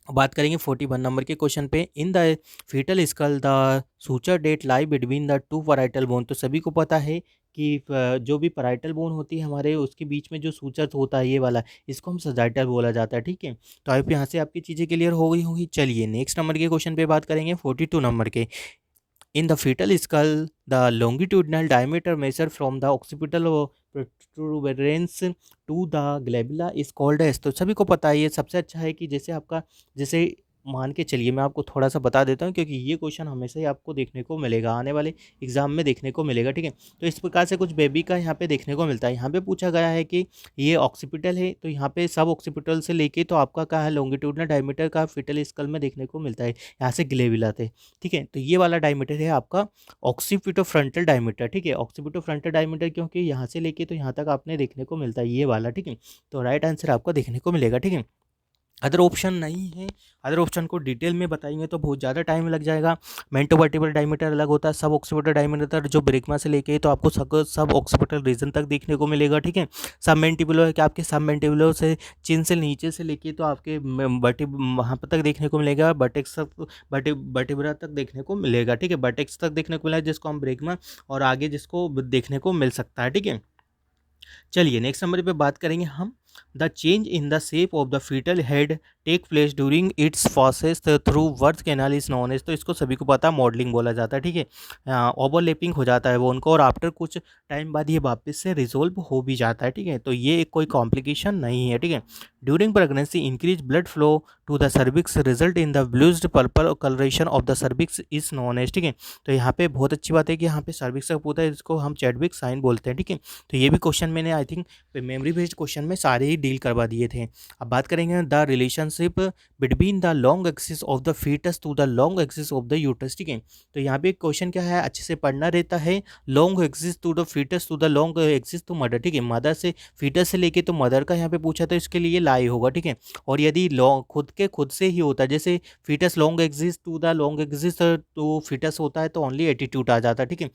बात करेंगे 41 नंबर के क्वेश्चन पे, in the fetal skull the suture that lie between the two parietal bone, तो सभी को पता है कि जो भी पैराइटल बोन होती है हमारे, उसके बीच में जो सूचर होता है ये वाला, इसको हम सजाइटल बोला जाता है, ठीक है। तो आप यहाँ से आपकी चीज़ें क्लियर हो गई होंगी। चलिए नेक्स्ट नंबर के क्वेश्चन पे बात करेंगे 42 नंबर के। In the fetal skull, the longitudinal diameter measured from the occipital protuberance to the glabella is called as, तो सभी को पता है, ये सबसे अच्छा है कि जैसे आपका, जैसे मान के चलिए मैं आपको थोड़ा सा बता देता हूँ, क्योंकि ये क्वेश्चन हमेशा ही आपको देखने को मिलेगा, आने वाले एग्जाम में देखने को मिलेगा, ठीक है। तो इस प्रकार से कुछ बेबी का यहाँ पे देखने को मिलता है। यहाँ पे पूछा गया है कि ये ऑक्सीपिटल है, तो यहाँ पे सब ऑक्सीपिटल से लेके तो आपका क्या है, लॉन्गिट्यूडनल डायमीटर का फीटल स्कल में देखने को मिलता है, यहाँ से ग्लेविला थे, ठीक है। तो ये वाला डायमीटर है आपका ऑक्सीपिटोफ्रंटल डायमीटर, ठीक है। ऑक्सीपिटोफ्रंटल डायमीटर क्योंकि यहाँ से लेके तो यहाँ तक आपने देखने को मिलता है ये वाला, ठीक है। तो राइट आंसर आपको देखने को मिलेगा, ठीक है। अदर ऑप्शन नहीं है, अदर ऑप्शन को डिटेल में बताएंगे तो बहुत ज़्यादा टाइम लग जाएगा। मेंटो वर्टिब्रल डायमीटर अलग होता है, सब ऑक्सीपिटल डायमीटर जो ब्रेकमा से लेके तो आपको सब ऑक्सीपिटल रीजन तक देखने को मिलेगा, ठीक है। सब मेंटिबुलो है कि आपके सब मेंटिबुलो से चिन से नीचे से लेके तो आपके वहाँ पर तक देखने को मिलेगा, बटेक्स तक, वर्टिब्रा तक देखने को मिलेगा, ठीक है। बटेक्स तक देखने को मिलेगा जिसको हम ब्रेकमा, और आगे जिसको देखने को मिल सकता है, ठीक है। चलिए नेक्स्ट नंबर पे बात करेंगे हम, the change in the shape of the fetal head take place during its process through birth canal is known as, तो इसको सभी को पता है मॉडलिंग बोला जाता है, ठीक है। ओवरलैपिंग हो जाता है वो उनको, और आफ्टर कुछ टाइम बाद ये वापस से रिजोल्व हो भी जाता है, ठीक है। तो ये एक कोई कॉम्प्लिकेशन नहीं है, ठीक है। During pregnancy increase blood flow to the cervix result in the bluish purple colouration of the cervix is known as, ठीक है। तो यहाँ पे बहुत अच्छी बात है कि यहाँ पे सर्विक्स का पूछा है, इसको हम चैडविक साइन बोलते हैं, ठीक है। तो ये भी क्वेश्चन मैंने I think memory based question में सारे ही डील करवा दिए थे। अब बात करेंगे the relationship between the long axis of the fetus to the long axis of the uterus, ठीक है। तो यहाँ पे क्वेश्चन क्या है, अच्छे से पढ़ना रहता है, long axis to the fetus to the long axis to mother, ठीक है। मदर से, फीटस से लेके तो मदर का यहाँ पे पूछा तो इसके लिए लाई होगा, ठीक है। और यदि लॉन्ग खुद से ही होता है, जैसे fetus long axis to the long axis तो फीटस होता है तो ओनली एटीट्यूड आ जाता है, ठीक है।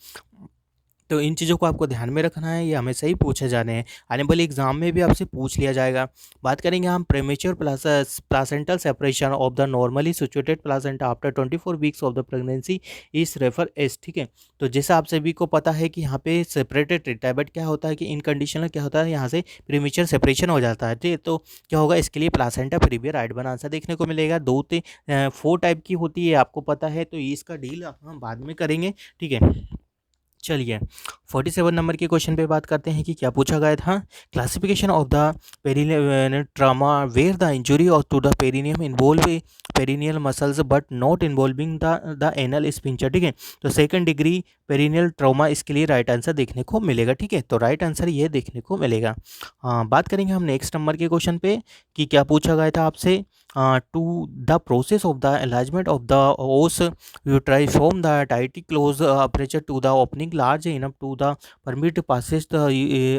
तो इन चीज़ों को आपको ध्यान में रखना है, ये हमेशा ही पूछे जाने हैं, आने वाले एग्जाम में भी आपसे पूछ लिया जाएगा। बात करेंगे हम premature placental separation of the normally situated placenta after 24 weeks of the pregnancy is refer as, ठीक है। तो जैसा आप सभी को पता है कि यहाँ पे सेपरेटेड रहता है, बट क्या होता है कि इन कंडीशन क्या होता है, यहाँ से प्रीमेच्योर सेपरेशन हो जाता है, ठीक है। तो क्या होगा, इसके लिए प्लासेंटा प्रीवियर राइट बना आंसर देखने को मिलेगा। 4 टाइप की होती है आपको पता है, तो इसका डील हम बाद में करेंगे, ठीक है। चलिए 47 नंबर के क्वेश्चन पे बात करते हैं कि क्या पूछा गया था, classification of the perineal trauma where the injury और to the perineum involve perineal muscles but not involving the anal sphincter, ठीक है। तो सेकंड डिग्री पेरिनियल ट्रामा, इसके लिए राइट आंसर देखने को मिलेगा, ठीक है। तो राइट आंसर ये देखने को मिलेगा। बात करेंगे हम नेक्स्ट नंबर के क्वेश्चन पे कि क्या पूछा गया था आपसे, to the process of the enlargement of the os uteri from the tightly close aperture to the opening large enough to the permit passage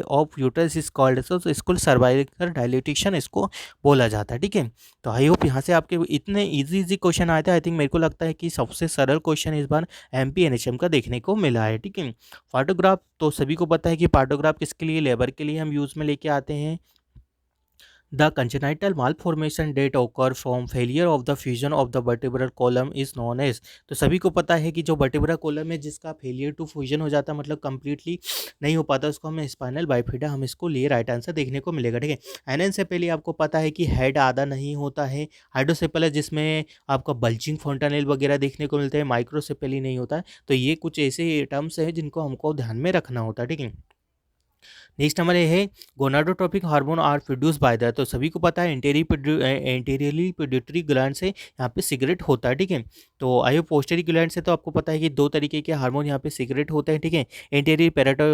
of uterus is called, so इसको cervical dilatation इसको बोला जाता है, ठीक है। तो I hope यहाँ से आपके इतने इजी क्वेश्चन आए थे। आई थिंक मेरे को लगता है कि सबसे सरल क्वेश्चन इस बार MPNHM का देखने को मिला है, ठीक है। पार्टोग्राफ, तो सभी को पता है कि पार्टोग्राफ किसके लिए, लेबर के लिए हम यूज़ में लेके आते हैं। The congenital malformation that occur from failure of the fusion of the vertebral column is known as. तो सभी को पता है कि जो वर्टिब्रल कॉलम है जिसका फेलियर टू फ्यूजन हो जाता है, मतलब कंप्लीटली नहीं हो पाता, उसको हम स्पाइनल बाइफिडा, हम इसको लिए राइट आंसर देखने को मिलेगा। ठीक है, एनेंसेफेली आपको पता है कि हेड आधा नहीं होता है। हाइड्रोसेफेलस जिसमें आपका बल्जिंग फोंटानेल वगैरह देखने को मिलते हैं। माइक्रोसेफेली नहीं होता है। तो ये कुछ ऐसे टर्म्स हैं जिनको हमको ध्यान में रखना होता है। ठीक है, नेक्स्ट नंबर ये है gonadotropic hormone are produce by the. तो सभी को पता है एंटीरियरली पिट्यूटरी ग्लैंड से यहाँ पे सिगरेट होता है। ठीक है, तो आयो पोस्टेरी ग्लैंड से तो आपको पता है कि दो तरीके के हार्मोन यहाँ पे सिगरेट होते हैं। ठीक है, एंटीरियर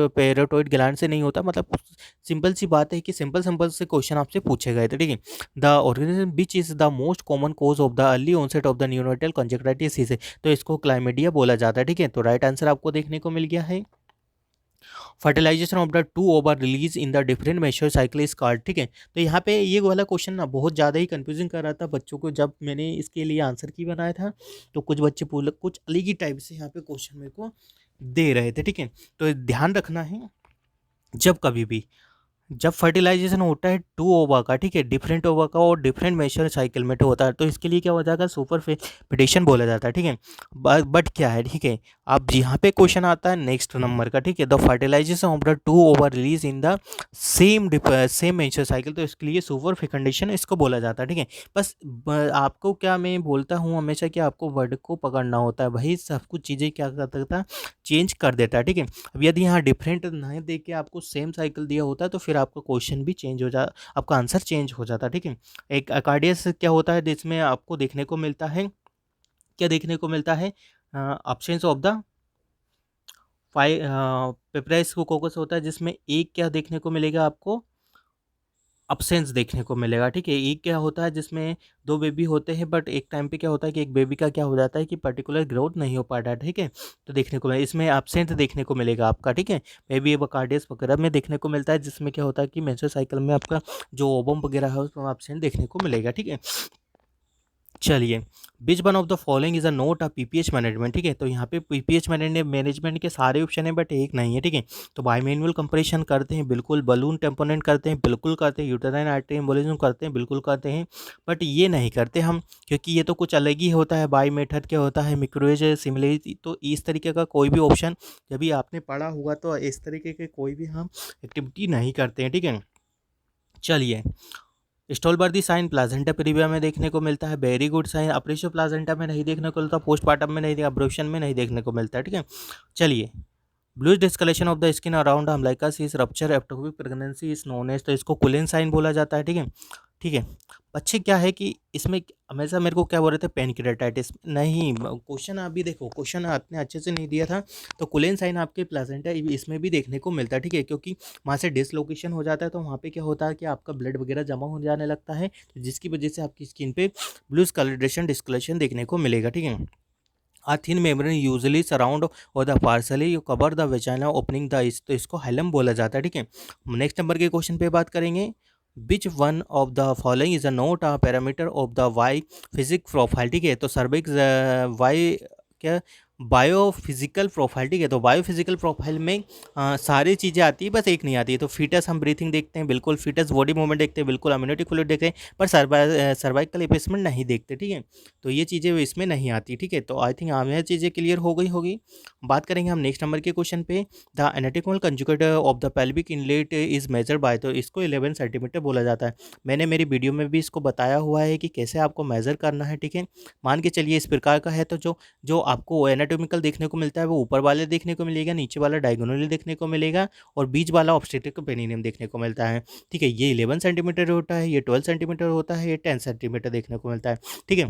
पैराटोइड ग्लैंड से नहीं होता। मतलब सिंपल सी बात है कि सिंपल सिंपल से क्वेश्चन आपसे पूछे गए थे। ठीक है, the organism which is the most common cause of the early onset of the neonatal conjunctivitis है, तो इसको क्लाइमेडिया बोला जाता है। ठीक है, तो राइट आंसर आपको देखने को मिल गया है। Fertilization of the two ova release in the different mature cycle is called. ठीक है, तो यहाँ पे ये वाला क्वेश्चन ना बहुत ज़्यादा ही कंफ्यूजिंग कर रहा था बच्चों को। जब मैंने इसके लिए आंसर की बनाया था तो कुछ बच्चे पूछ कुछ अलग ही टाइप से यहाँ पे क्वेश्चन मेरे को दे रहे थे। ठीक है, तो ध्यान रखना है जब कभी भी जब फर्टिलाइजेशन होता है टू ओवा का, ठीक है, डिफरेंट ओवा का और डिफरेंट मेच्योर साइकिल में होता है, तो इसके लिए क्या हो जाएगा, सुपर फेडिशन बोला जाता है। ठीक है, बट क्या है, ठीक है, अब यहाँ पे क्वेश्चन आता है नेक्स्ट नंबर का। ठीक है, the fertilization of the two ova release in the same mature cycle, तो इसके लिए सुपर फेकंडेशन इसको बोला जाता है। ठीक है, बस आपको क्या मैं बोलता हूँ हमेशा कि आपको वर्ड को पकड़ना होता है, वही सब कुछ चीज़ें क्या करता है, चेंज कर देता है। ठीक है, अब यदि यहाँ डिफरेंट नहीं दे के आपको सेम साइकिल दिया होता है तो फिर आपका क्वेश्चन भी चेंज हो जा आपका आंसर चेंज हो जाता है। ठीक है, एक अकार्डियस क्या होता है जिसमें आपको देखने को मिलता है, क्या देखने को मिलता है, ऑप्शंस ऑफ द फाइव पेपराइस को कोकस होता है जिसमें एक क्या देखने को मिलेगा आपको, अब्सेंस देखने को मिलेगा। ठीक है, एक क्या होता है जिसमें दो बेबी होते हैं, बट एक टाइम पे क्या होता है कि एक बेबी का क्या हो जाता है कि पर्टिकुलर ग्रोथ नहीं हो पाता है। ठीक है, तो देखने को इसमें एब्सेंट देखने को मिलेगा आपका। ठीक है, बेबी एबोकार्डियस वगैरह में देखने को मिलता है जिसमें क्या होता है कि मेंस्ट्रुअल साइकिल में आपका जो ओवम वगैरह है उसमें एब्सेंट देखने को मिलेगा। ठीक है, चलिए, विच one of the following is a note of PPH management. ठीक है, तो यहाँ पे पीपीएच मैनेजमेंट के सारे ऑप्शन है बट एक नहीं है। ठीक है, तो बायमैनुअल कंप्रेशन करते हैं बिल्कुल, बलून टेम्पोनेंट करते हैं बिल्कुल करते हैं, यूटेराइन आर्टरी एम्बोलिज्म करते हैं बिल्कुल करते हैं, बट ये नहीं करते हम, क्योंकि ये तो कुछ अलग ही होता है। बाई मेथड क्या होता है, मिक्रोवेज सिमुलेट, तो इस तरीके का कोई भी ऑप्शन जब भी आपने पढ़ा होगा तो इस तरीके के कोई भी हम एक्टिविटी नहीं करते हैं। ठीक है, चलिए, स्टोलबर्दी साइन प्लाजेंटा प्रीविया में देखने को मिलता है। वेरी गुड साइन अप्रेशियो प्लाजेंटा में नहीं देखने को मिलता, पोस्टमार्टम में नहीं, अब्रोशन में नहीं देखने को मिलता है। ठीक है, चलिए, bluish discoloration of the skin around umbilicus is rupture ectopic pregnancy is known as, तो इसको कुलिन साइन बोला जाता है। ठीक है, ठीक है, बच्चे क्या है कि इसमें हमेशा मेरे को क्या बोल रहे थे, पेनक्रेटाइटिस नहीं, क्वेश्चन अभी देखो, क्वेश्चन आपने अच्छे से नहीं दिया था, तो कुलेन साइन आपके प्लेसेंटा इसमें भी देखने को मिलता है। ठीक है, क्योंकि वहाँ से डिसलोकेशन हो जाता है तो वहाँ पे क्या होता है कि आपका ब्लड वगैरह जमा हो जाने लगता है, तो जिसकी वजह से आपकी स्किन पे ब्लूज कलरेशन डिस्कलेशन देखने को मिलेगा। ठीक है, A thin membrane usually surround or the partially you cover the vagina opening the तो इसको हाइलम बोला जाता है। ठीक है, नेक्स्ट नंबर के क्वेश्चन पे बात करेंगे। Which one of the following is a not a parameter of the bio physic profile. ठीक है, तो सर्विक्स वाई क्या बायोफिजिकल प्रोफाइल। ठीक है, तो बायोफिजिकल प्रोफाइल में सारी चीज़ें आती है, बस एक नहीं आती है। तो फीटस हम ब्रीथिंग देखते हैं बिल्कुल, फीटस बॉडी मूवमेंट देखते हैं बिल्कुल, इम्यूनिटी फ्लूइड देखते हैं, पर सर्वाइकल इफेसमेंट नहीं देखते। ठीक है, तो ये चीज़ें इसमें नहीं आती। ठीक है, तो आई थिंक यह चीज़ें क्लियर हो गई होगी। बात करेंगे हम नेक्स्ट नंबर के क्वेश्चन पे। The anatomical conjugate of the pelvic inlet is measure by, तो इसको 11 सेंटीमीटर बोला जाता है। मैंने मेरी वीडियो में भी इसको बताया हुआ है कि कैसे आपको मेजर करना है। ठीक है, मान के चलिए इस प्रकार का है, तो जो जो आपको एनाटॉमिकल देखने को मिलता है वो ऊपर वाले देखने को मिलेगा, नीचे वाला डायगोनली देखने को मिलेगा, और बीच वाला ऑब्स्टेट्रिक पेरिनियम देखने को मिलता है। ठीक है, ये 11 सेंटीमीटर होता है, ये 12 सेंटीमीटर होता है, ये 10 सेंटीमीटर देखने को मिलता है। ठीक है,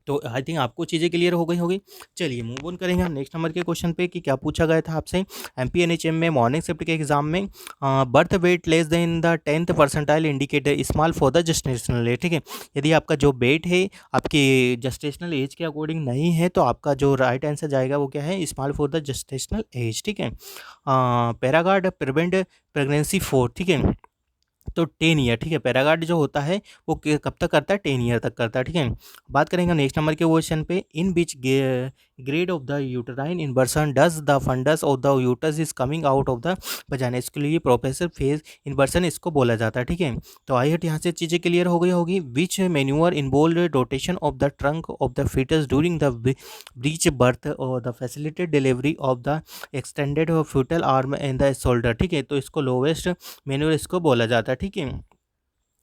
तो आई थिंक आपको चीज़ें क्लियर हो गई होगी। चलिए मूव ऑन करेंगे हम नेक्स्ट नंबर के क्वेश्चन पे कि क्या पूछा गया था आपसे एमपीएनएचएम में मॉर्निंग शिफ्ट के एग्जाम में। Birth weight less than the 10th percentile indicate small for the gestational age. ठीक है, यदि आपका जो वेट है आपकी जस्टेशनल एज के अकॉर्डिंग नहीं है तो आपका जो राइट आंसर जाएगा वो क्या है, small for the gestational age. ठीक है, पैरागार्ड प्रिवेंट प्रेगनेंसी फॉर। ठीक है, तो 10 ईयर, ठीक है। पैरागार्ड जो होता है वो कब तक करता है, 10 ईयर तक करता है, ठीक है। बात करेंगे नेक्स्ट नंबर के क्वेश्चन पे, in which grade of the uterine inversion does the fundus of the uterus is coming out of the vagina, इसके लिए प्रोफेसर फेज इन्वर्सन इसको बोला जाता है, ठीक है। तो आई हट यहाँ से चीज़ें क्लियर हो गई होगी। Which manoeuvre involve rotation of the trunk of the fetus during the breech birth और the facilitated delivery of the extended fetal arm and the shoulder, ठीक है। तो इसको लोवेस्ट मैनुअल इसको बोला जाता है, ठीक है।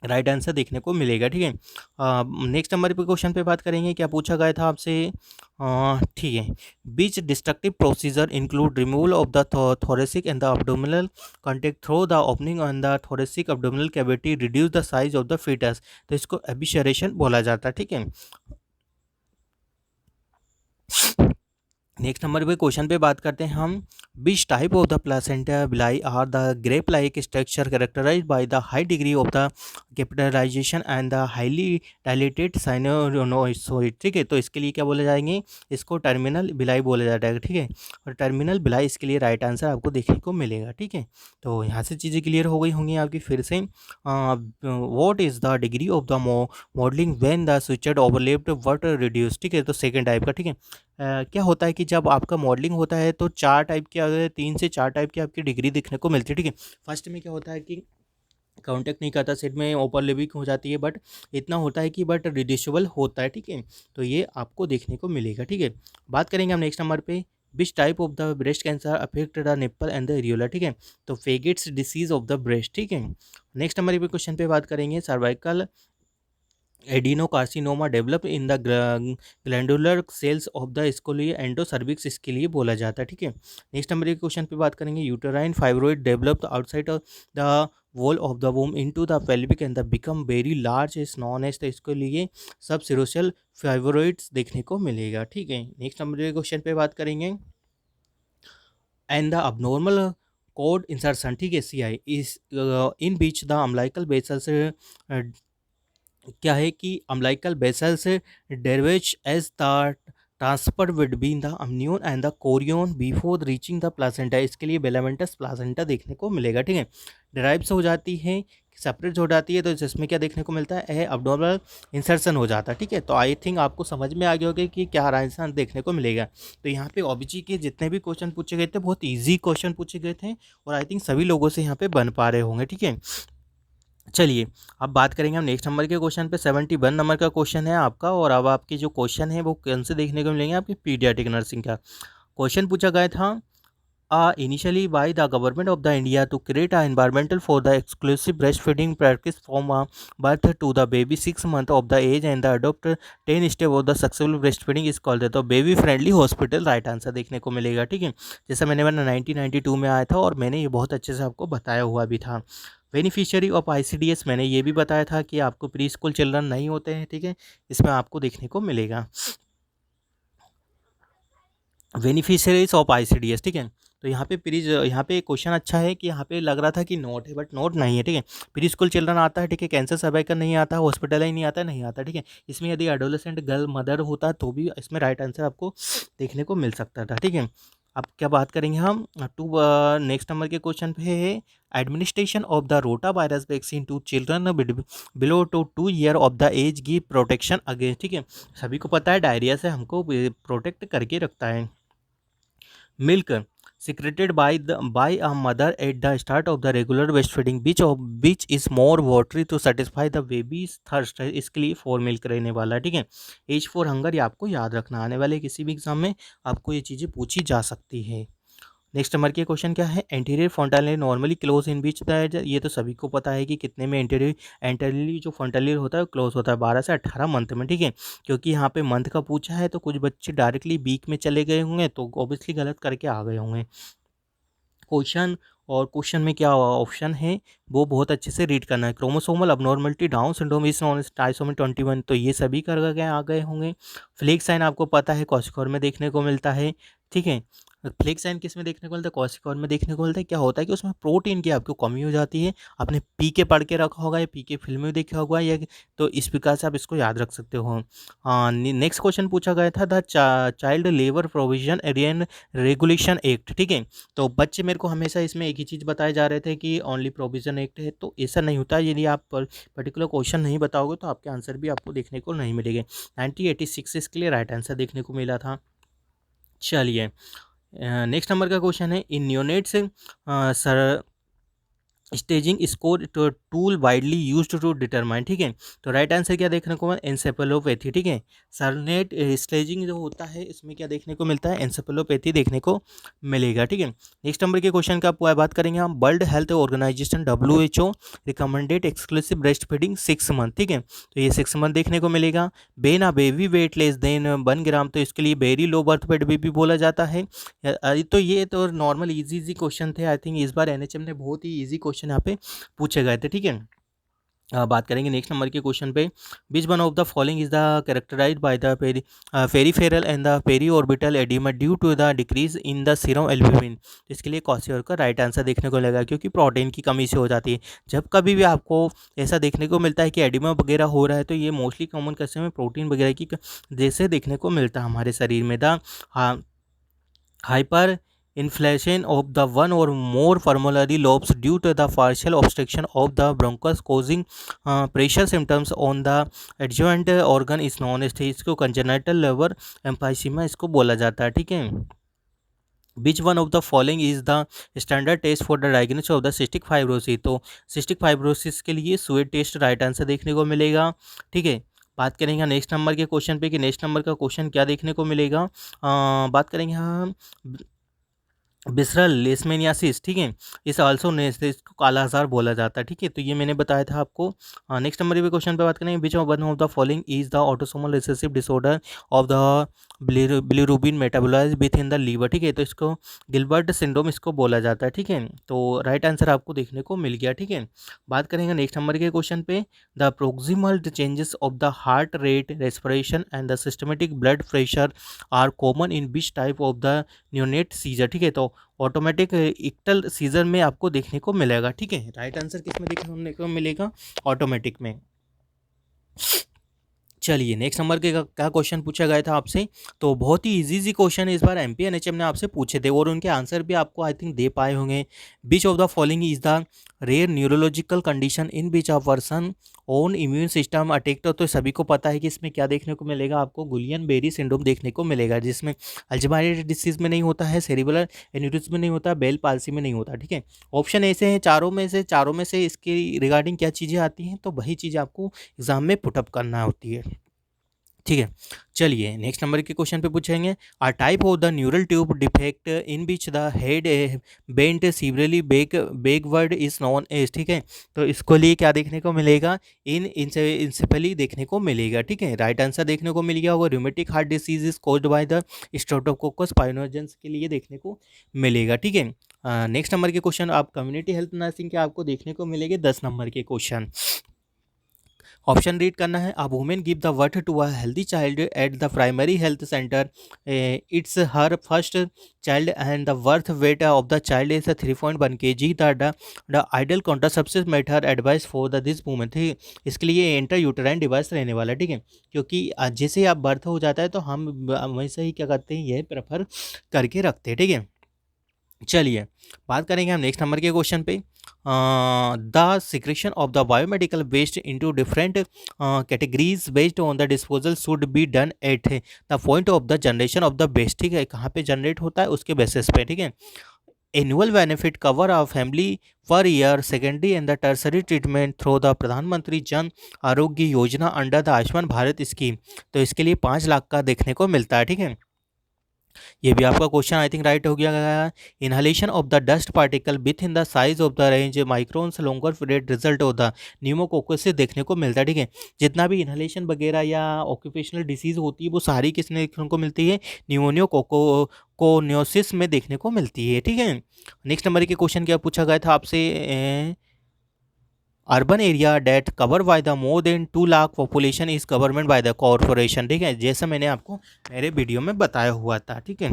राइट आंसर देखने को मिलेगा, ठीक है। नेक्स्ट नंबर पे क्वेश्चन पे बात करेंगे, क्या पूछा गया था आपसे, ठीक है। Which destructive procedure include removal of the thoracic and the abdominal contact through the opening on the thoracic abdominal cavity reduce the size of the fetus, तो इसको एबिशरेशन बोला जाता है, ठीक है। नेक्स्ट नंबर पे क्वेश्चन पे बात करते हैं हम, which type of the placenta villi are the grape like structure characterize by the high degree of the capillarization and the highly dilated sinusoid, ठीक है। तो इसके लिए क्या बोले जाएंगे, इसको टर्मिनल बिलाई बोला जाता है, ठीक है। और टर्मिनल बिलाई इसके लिए राइट आंसर आपको देखने को मिलेगा, ठीक है। तो यहाँ से चीज़ें क्लियर हो गई होंगी आपकी फिर से। What is the degree of the moulding when the स्विचड ओवरलेप्ड वर्ट रिड्यूस, ठीक है। तो सेकेंड टाइप का, ठीक है। क्या होता है कि जब आपका मॉडलिंग होता है तो 4 टाइप की, अगर 3 से 4 टाइप की आपकी डिग्री देखने को मिलती है, ठीक है। फर्स्ट में क्या होता है कि कांटेक्ट नहीं करता, सेट में ओवरलैपिंग हो जाती है, बट इतना होता है कि बट रिड्यूसिबल होता है, ठीक है। तो ये आपको देखने को मिलेगा, ठीक है। बात करेंगे हम नेक्स्ट नंबर पे, विच type of the breast cancer affect the nipple and the areola, ठीक है। तो फेगेट्स डिसीज ऑफ द ब्रेस्ट, ठीक है। नेक्स्ट नंबर पे क्वेश्चन पे बात करेंगे, cervical adenocarcinoma develop in the glandular cells of the इसको लिए एंडोसर्विक्स इसके लिए बोला जाता है, ठीक है। नेक्स्ट नंबर के क्वेश्चन पे बात करेंगे, uterine fibroid develop outside the wall of the womb into the pelvic and the become very large is known as, तो इसके लिए सब सिरोशियल फाइब्रोइड्स देखने को मिलेगा, ठीक है। नेक्स्ट नंबर के क्वेश्चन पे बात करेंगे, and the abnormal cord insertion, ठीक है, C I is in which the umbilical vessels, क्या है कि umbilical vessels diverge as the transfer between the amnion and the chorion before reaching the placenta, इसके लिए बेलामेंटस प्लासेंटा देखने को मिलेगा, ठीक है। डेराइव्स हो जाती है, सेपरेट हो जाती है, तो इसमें क्या देखने को मिलता है, अब्डोमिनल इंसर्शन हो जाता है, ठीक है। तो आई थिंक आपको समझ में आ गया होगा कि क्या आंसर देखने को मिलेगा। तो यहाँ पे ओबीजी के जितने भी क्वेश्चन पूछे गए थे बहुत ईजी क्वेश्चन पूछे गए थे, और आई थिंक सभी लोगों से यहाँ पे बन पा रहे होंगे, ठीक है। चलिए अब बात करेंगे हम नेक्स्ट नंबर के क्वेश्चन पे, 71 नंबर का क्वेश्चन है आपका, और अब आपके जो क्वेश्चन है वो कौन से देखने को मिलेंगे, आपकी पीडियाट्रिक नर्सिंग का क्वेश्चन पूछा गया था। Initially by the government of the India to create a environmental for the exclusive breast feeding practice from birth to the baby 6 month of the age and the adopt 10 step of the successful breast feeding is called, तो baby friendly hospital right answer देखने को मिलेगा, ठीक है। जैसा मैंने 1992 में आया था, और मैंने ये बहुत अच्छे से आपको बताया हुआ भी था। बेनिफिशियरी ऑफ आईसीडीएस मैंने ये भी बताया था कि आपको प्री स्कूल चिल्ड्रन नहीं होते हैं, ठीक है, इसमें आपको देखने को मिलेगा बेनिफिशियरीज ऑफ आईसीडीएस, ठीक है। तो यहाँ पे यहाँ पे क्वेश्चन अच्छा है कि यहाँ पे लग रहा था कि नोट है, बट नोट नहीं है, ठीक है। प्री स्कूल चिल्ड्रन आता है, ठीक है, कैंसर सर्वाइकल नहीं आता, हॉस्पिटल ही नहीं आता, नहीं आता, ठीक है। इसमें यदि एडोलेसेंट गर्ल मदर होता तो भी इसमें राइट आंसर आपको देखने को मिल सकता था, ठीक है। अब क्या बात करेंगे हम टू नेक्स्ट नंबर के क्वेश्चन पे है, administration of the rota virus vaccine to children below to 2 year of the age give protection against, ठीक है। सभी को पता है डायरिया से हमको प्रोटेक्ट करके रखता है। Milk secreted by a mother at the start of the regular breastfeeding, which is more watery to satisfy the baby's thirst, इसके लिए फॉर मिल्क रहने वाला है, ठीक है। एज फॉर हंगर ये आपको याद रखना, आने वाले किसी भी एग्जाम में आपको ये चीज़ें पूछी जा सकती है। नेक्स्ट नंबर के क्वेश्चन क्या है, anterior fontanelle normally close in which the, ये तो सभी को पता है कि कितने में एंटीरियर जो फ्रंटालियर होता है क्लोज होता है 12 से 18 मंथ में, ठीक है। क्योंकि यहाँ पे मंथ का पूछा है तो कुछ बच्चे डायरेक्टली वीक में चले गए होंगे, तो ऑब्वियसली गलत करके आ गए होंगे क्वेश्चन। और क्वेश्चन में क्या ऑप्शन है वो बहुत अच्छे से रीड करना है। Chromosomal abnormality down syndrome is non trisomy 21, तो ये सभी कर गए आ गए होंगे। फ्लेक साइन आपको पता है कोशिकोर में देखने को मिलता है, ठीक है। फ्लेक साइन किस में देखने को मिलता है, कोशिकोर में देखने को मिलता है। क्या होता है कि उसमें प्रोटीन की आपको कमी हो जाती है, आपने पी के पढ़ के रखा होगा या पी के फिल्म में देखा होगा, या तो इस प्रकार से आप इसको याद रख सकते हो। नेक्स्ट क्वेश्चन पूछा गया था, the child labour provision and regulation act, ठीक है। तो बच्चे मेरे को हमेशा इसमें एक ही चीज़ बताए जा रहे थे कि ओनली प्रोविजन कनेक्ट है, तो ऐसा नहीं होता। यदि आप पर्टिकुलर क्वेश्चन नहीं बताओगे तो आपके आंसर भी आपको देखने को नहीं मिलेंगे। 1986 इसके लिए राइट आंसर देखने को मिला था। चलिए नेक्स्ट नंबर का क्वेश्चन है, in units sir staging score tool widely used to determine, ठीक है। तो राइट आंसर क्या देखने को मिला, एन्सेफेलोपैथी, ठीक है। सरनेट स्टेजिंग जो होता है इसमें क्या देखने को मिलता है, एन्सेफेलोपैथी देखने को मिलेगा, ठीक है। नेक्स्ट नंबर के क्वेश्चन का बात करेंगे हम, world health organization WHO recommended exclusive breast feeding 6 month, ठीक है। तो ये 6 मंथ देखने को मिलेगा। When a baby weight less than 1 gram, तो इसके लिए very low birth weight baby बोला जाता है। तो ये तो नॉर्मल इजी क्वेश्चन थे। आई थिंक इस बार NHM ने बहुत ही इजी क्वेश्चन यहाँ पे पूछे गए थे, ठीक है। बात करेंगे नेक्स्ट नंबर के क्वेश्चन पे, which one of the following is the characterized by the peripheral and the peri orbital edema due to the decrease in the serum albumin. तो इसके लिए क्वेश्चन का राइट आंसर देखने को लगा, क्योंकि प्रोटीन की कमी से हो जाती है। जब कभी भी आपको ऐसा देखने को मिलता है कि एडिमा वगैरह हो रहा है, तो ये मोस्टली कॉमन कैसे में प्रोटीन वगैरह की जैसे देखने को मिलता है हमारे शरीर में। The hyper inflation of the one or more pulmonary lobes due to the partial obstruction of the bronchus causing pressure symptoms on the adjacent organ is known as, इसको congenital liver emphysema इसको बोला जाता है, ठीक है। Which one of the following is the standard test for the diagnosis of the cystic fibrosis? तो cystic fibrosis के लिए स्वेट टेस्ट राइट आंसर देखने को मिलेगा, ठीक है। बात करेंगे नेक्स्ट नंबर के क्वेश्चन पे कि नेक्स्ट नंबर का क्वेश्चन क्या देखने को मिलेगा। बात करेंगे हम विसरल लेशमेनियासिस, ठीक है। इस आल्सो इसको काला आजार बोला जाता है, ठीक है। तो ये मैंने बताया था आपको। नेक्स्ट नंबर पे क्वेश्चन पे बात करेंगे, which one of the following is the autosomal recessive disorder of the bilirubin metabolize with in the liver, ठीक है। तो इसको गिलबर्ट सिंड्रोम इसको बोला जाता है, ठीक है। तो राइट आंसर आपको देखने को मिल गया, ठीक है। बात करेंगे नेक्स्ट नंबर के क्वेश्चन पे, the proximal changes of the heart rate, respiration and the systematic blood pressure are common in which type of the neonate seizure, ठीक है। तो ऑटोमेटिक इक्टल सीजर में आपको देखने को मिलेगा, ठीक है। राइट आंसर किस में देखने को मिलेगा, ऑटोमेटिक में। चलिए नेक्स्ट नंबर के क्या क्वेश्चन पूछा गया था आपसे, तो बहुत ही इजी क्वेश्चन इस बार MP NHM ने आपसे पूछे थे और उनके आंसर भी आपको आई थिंक दे पाए होंगे। Which of the following is the rare neurological condition in which of person own immune system attack. तो सभी को पता है कि इसमें क्या देखने को मिलेगा, आपको गुलियन बेरी सिंड्रोम देखने को मिलेगा, जिसमें अल्जाइमर डिसीज में नहीं होता है, सेरिब्रल एन्यूरिज्म में नहीं होता, बेल पाल्सी में नहीं होता, ठीक है। ऑप्शन ऐसे हैं, चारों में से इसके रिगार्डिंग क्या चीज़ें आती हैं, तो वही चीज़ आपको एग्जाम में पुटअप करना होती है, ठीक है। चलिए नेक्स्ट नंबर के क्वेश्चन पे पूछेंगे, a type of the neural tube defect in which the head bent severely backward is known as, ठीक है। तो इसको लिए क्या देखने को मिलेगा, इंसेफेली देखने को मिलेगा, ठीक है। राइट आंसर देखने को मिल गया होगा, rheumatic heart disease is caused by the streptococcus pyogenes के लिए देखने को मिलेगा, ठीक है। नेक्स्ट नंबर के क्वेश्चन आप कम्युनिटी हेल्थ नर्सिंग के आपको देखने को मिलेंगे 10 नंबर के क्वेश्चन। ऑप्शन रीड करना है, a women give the birth to a healthy child at the primary health centre, it's her first child and the birth weight of the child is 3.1 kg, the ideal contraceptive method advice for the this women, ठीक है। इसके लिए inter uterine device रहने वाला, ठीक है। क्योंकि जैसे आप बर्थ हो जाता है तो हम वैसे ही क्या करते हैं, यह प्रेफर करके रखते हैं, ठीक है। चलिए बात करेंगे हम नेक्स्ट नंबर के क्वेश्चन पे, the secretion of the biomedical waste into different categories based on the disposal should be done at the point of the generation of the waste, ठीक है। कहाँ पे जनरेट होता है उसके बेसिस पे, ठीक है। Annual benefit cover of family per year secondary and the tertiary treatment through the प्रधानमंत्री Jan Arogya Yojana under the Ayushman Bharat scheme. तो इसके लिए 5 लाख का देखने को मिलता है, ठीक है। ये भी आपका क्वेश्चन आई थिंक राइट हो गया। Inhalation of the dust particle with in the size of the range microns longer period result of the pneumococcus से देखने को मिलता है, ठीक है। जितना भी इनहलेशन वगैरह या ऑक्यूपेशनल डिसीज होती है वो सारी किसने देखने को मिलती है, न्यूमोनियो कोकोनियोसिस में देखने को मिलती है, ठीक है। नेक्स्ट नंबर के क्वेश्चन क्या पूछा गया था आपसे, urban area that cover by the more than 2 lakh population is government by the corporation, ठीक है। जैसा मैंने आपको मेरे वीडियो में बताया हुआ था, ठीक है।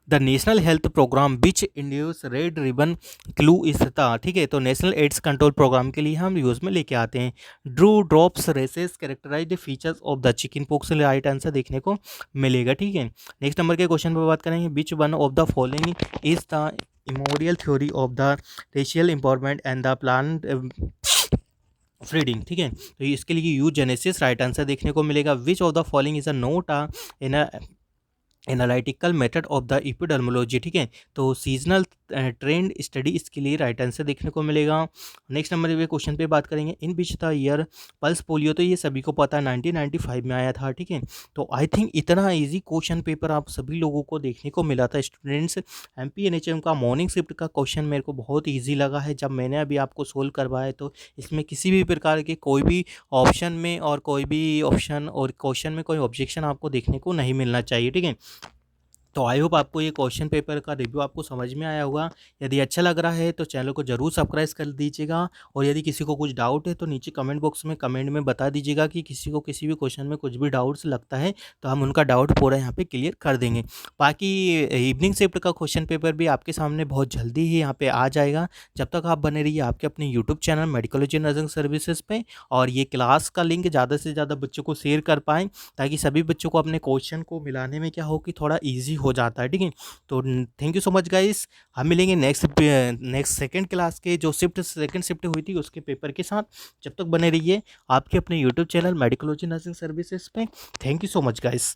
The national health programme which induce red ribbon clue is था, ठीक है। तो नेशनल एड्स कंट्रोल प्रोग्राम के लिए हम यूज़ में लेके आते हैं। Dew drops rashes characterize features of the chicken pox, right answer देखने को मिलेगा, ठीक है। नेक्स्ट नंबर के क्वेश्चन पर बात करेंगे, which one of the following is the memorial theory of the racial empowerment and the plan feeding, ठीक है। तो इसके लिए यूजेनेसिस राइट आंसर देखने को मिलेगा। Which of the following is a not in a analytical method of the epidemiology, ठीक है। तो सीजनल ट्रेंड स्टडी इसके लिए राइट आंसर देखने को मिलेगा। नेक्स्ट नंबर पे क्वेश्चन पे बात करेंगे, in which the year pulse polio, तो ये सभी को पता है 1995 में आया था, ठीक है। तो आई थिंक इतना इजी क्वेश्चन पेपर आप सभी लोगों को देखने को मिला था स्टूडेंट्स। एमपीएनएचएम का मॉर्निंग शिफ्ट का क्वेश्चन मेरे को बहुत ईजी लगा है जब मैंने अभी आपको सोल्व करवाया। तो इसमें किसी भी प्रकार के कोई भी ऑप्शन में और कोई भी ऑप्शन और क्वेश्चन में कोई ऑब्जेक्शन आपको देखने को नहीं मिलना चाहिए, ठीक है। तो आई होप आपको ये क्वेश्चन पेपर का रिव्यू आपको समझ में आया होगा। यदि अच्छा लग रहा है तो चैनल को ज़रूर सब्सक्राइब कर दीजिएगा, और यदि किसी को कुछ डाउट है तो नीचे कमेंट बॉक्स में कमेंट में बता दीजिएगा कि किसी को किसी भी क्वेश्चन में कुछ भी डाउट्स लगता है तो हम उनका डाउट पूरा यहाँ पे क्लियर कर देंगे। बाकी इवनिंग शिफ्ट का क्वेश्चन पेपर भी आपके सामने बहुत जल्दी ही यहाँ पे आ जाएगा। जब तक आप बने रहिए आपके अपने YouTube channel Medicology nursing services पे, और ये क्लास का लिंक ज़्यादा से ज़्यादा बच्चों को शेयर कर पाएँ ताकि सभी बच्चों को अपने क्वेश्चन को मिलाने में क्या हो कि थोड़ा ईजी हो जाता है, ठीक है। तो thank you so much guys, हम मिलेंगे नेक्स्ट सेकंड क्लास के जो सेकंड शिफ्ट हुई थी उसके पेपर के साथ। जब तक बने रहिए आपके अपने YouTube channel Medicology nursing services पे। Thank you so much guys.